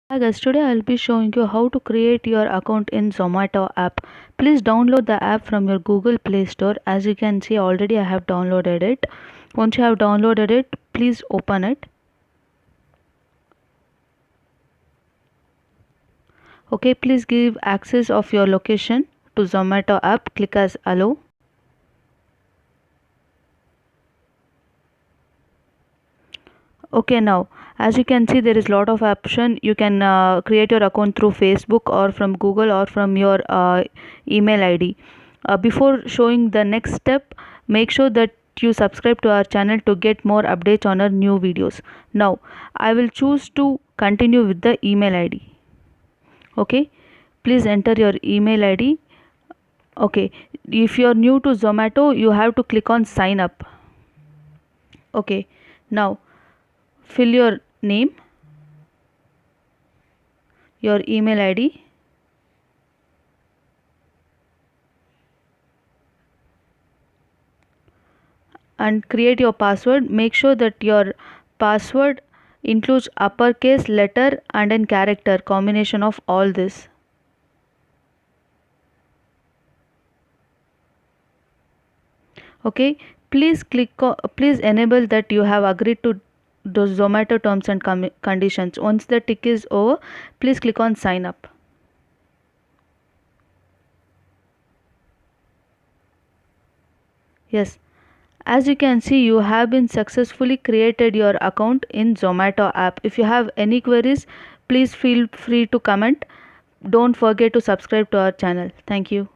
Hi guys, today I'll be showing you how to create your account in Zomato app. Please download the app from your Google Play Store. As you can see, already I have downloaded it. Once you have downloaded it, please open it. Okay, please give access of your location to Zomato app. Click as allow. Okay, now as you can see, there is lot of option. You can create your account through Facebook or from Google or from your email ID. Before showing the next step, make sure that you subscribe to our channel to get more updates on our new videos. Now I will choose to continue with the email ID. Okay, please enter your email ID. Okay, if you are new to Zomato, you have to click on sign up. Okay, now fill your name, your email ID, and create your password. Make sure that your password includes uppercase letter and a character combination of all this. Okay, please enable that you have agreed to the Zomato terms and conditions. Once the tick is over, please click on sign up. Yes, as you can see, you have been successfully created your account in Zomato app. If you have any queries, please feel free to comment. Don't forget to subscribe to our channel. Thank you.